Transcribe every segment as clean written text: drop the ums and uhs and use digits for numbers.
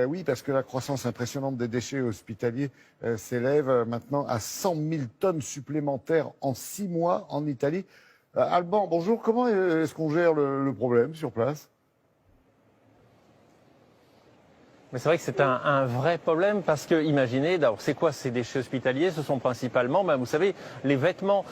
Oui, parce que la croissance impressionnante des déchets hospitaliers s'élève maintenant à 100 000 tonnes supplémentaires en 6 mois en Italie. Alban, bonjour. Comment est-ce qu'on gère le problème sur place? Mais c'est vrai que c'est un vrai problème parce que, imaginez, d'abord, c'est quoi ces déchets hospitaliers? Ce sont principalement, vous savez, les vêtements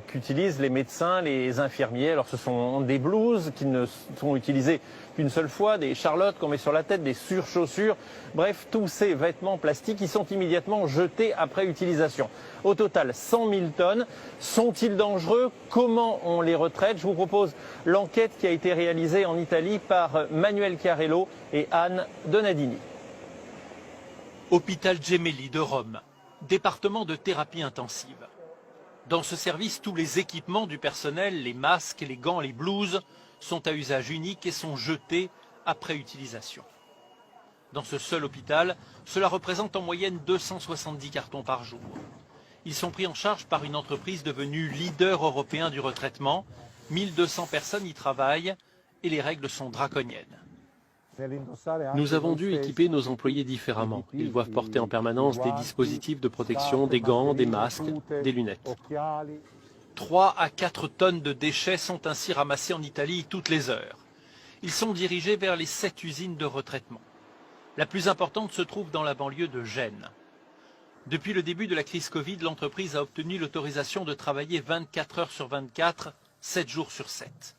qu'utilisent les médecins, les infirmiers. Alors ce sont des blouses qui ne sont utilisées qu'une seule fois, des charlottes qu'on met sur la tête, des surchaussures. Bref, tous ces vêtements plastiques qui sont immédiatement jetés après utilisation. Au total, 100 000 tonnes. Sont-ils dangereux? Comment on les retraite? Je vous propose l'enquête qui a été réalisée en Italie par Manuel Chiarello et Anne Donadini. Hôpital Gemelli de Rome, département de thérapie intensive. Dans ce service, tous les équipements du personnel, les masques, les gants, les blouses, sont à usage unique et sont jetés après utilisation. Dans ce seul hôpital, cela représente en moyenne 270 cartons par jour. Ils sont pris en charge par une entreprise devenue leader européen du retraitement. 1200 personnes y travaillent et les règles sont draconiennes. Nous avons dû équiper nos employés différemment. Ils doivent porter en permanence des dispositifs de protection, des gants, des masques, des lunettes. 3 à 4 tonnes de déchets sont ainsi ramassés en Italie toutes les heures. Ils sont dirigés vers les 7 usines de retraitement. La plus importante se trouve dans la banlieue de Gênes. Depuis le début de la crise Covid, l'entreprise a obtenu l'autorisation de travailler 24 heures sur 24, 7 jours sur 7.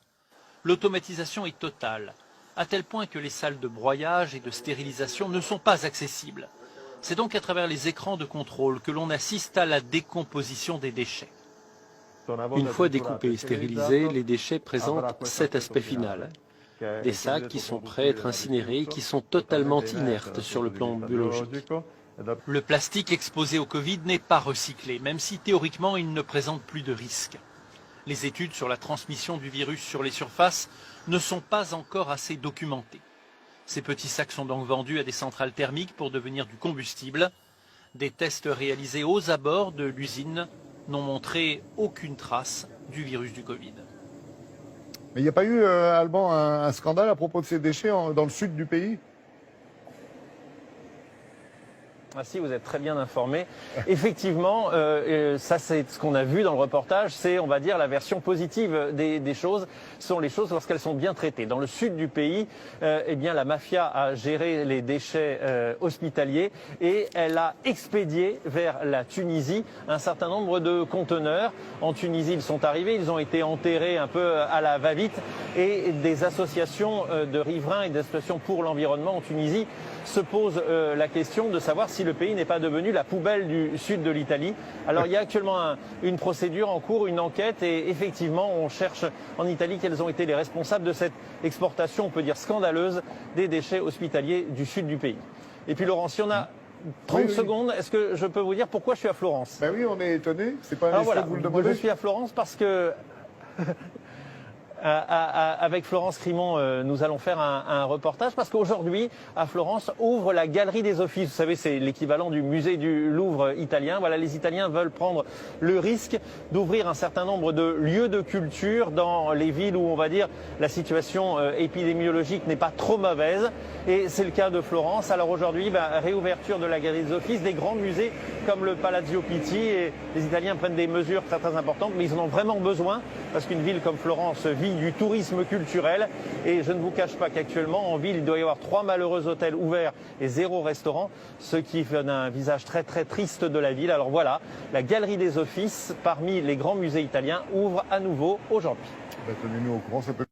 L'automatisation est totale, à tel point que les salles de broyage et de stérilisation ne sont pas accessibles. C'est donc à travers les écrans de contrôle que l'on assiste à la décomposition des déchets. Une fois découpés et stérilisés, les déchets présentent cet aspect final. Des sacs qui sont prêts à être incinérés et qui sont totalement inertes sur le plan biologique. Le plastique exposé au Covid n'est pas recyclé, même si théoriquement il ne présente plus de risque. Les études sur la transmission du virus sur les surfaces ne sont pas encore assez documentées. Ces petits sacs sont donc vendus à des centrales thermiques pour devenir du combustible. Des tests réalisés aux abords de l'usine n'ont montré aucune trace du virus du Covid. Mais il n'y a pas eu, Alban, un scandale à propos de ces déchets dans le sud du pays? Ah si, vous êtes très bien informé. Effectivement, ça c'est ce qu'on a vu dans le reportage, c'est on va dire la version positive des choses, sont les choses lorsqu'elles sont bien traitées. Dans le sud du pays, eh bien la mafia a géré les déchets hospitaliers et elle a expédié vers la Tunisie un certain nombre de conteneurs. En Tunisie, ils sont arrivés, ils ont été enterrés un peu à la va-vite et des associations de riverains et des associations pour l'environnement en Tunisie se posent la question de savoir si le pays n'est pas devenu la poubelle du sud de l'Italie. Alors il y a actuellement une procédure en cours, une enquête et effectivement on cherche en Italie quels ont été les responsables de cette exportation, on peut dire scandaleuse, des déchets hospitaliers du sud du pays. Et puis Laurent, si on a 30 secondes, est-ce que je peux vous dire pourquoi je suis à Florence? Ben oui, on est étonné. C'est pas Alors voilà, que vous le demandez. je suis à Florence parce que avec Florence Crimon, nous allons faire un reportage parce qu'aujourd'hui, à Florence, ouvre la Galerie des Offices. Vous savez, c'est l'équivalent du musée du Louvre italien. Voilà, les Italiens veulent prendre le risque d'ouvrir un certain nombre de lieux de culture dans les villes où, on va dire, la situation épidémiologique n'est pas trop mauvaise. Et c'est le cas de Florence. Alors aujourd'hui, réouverture de la Galerie des Offices, des grands musées comme le Palazzo Pitti. Et les Italiens prennent des mesures très très importantes, mais ils en ont vraiment besoin parce qu'une ville comme Florence vit du tourisme culturel et je ne vous cache pas qu'actuellement en ville il doit y avoir 3 malheureux hôtels ouverts et 0 restaurant, ce qui donne un visage très très triste de la ville. Alors voilà, la Galerie des Offices parmi les grands musées italiens ouvre à nouveau aujourd'hui. Tenez-nous au courant, ça peut...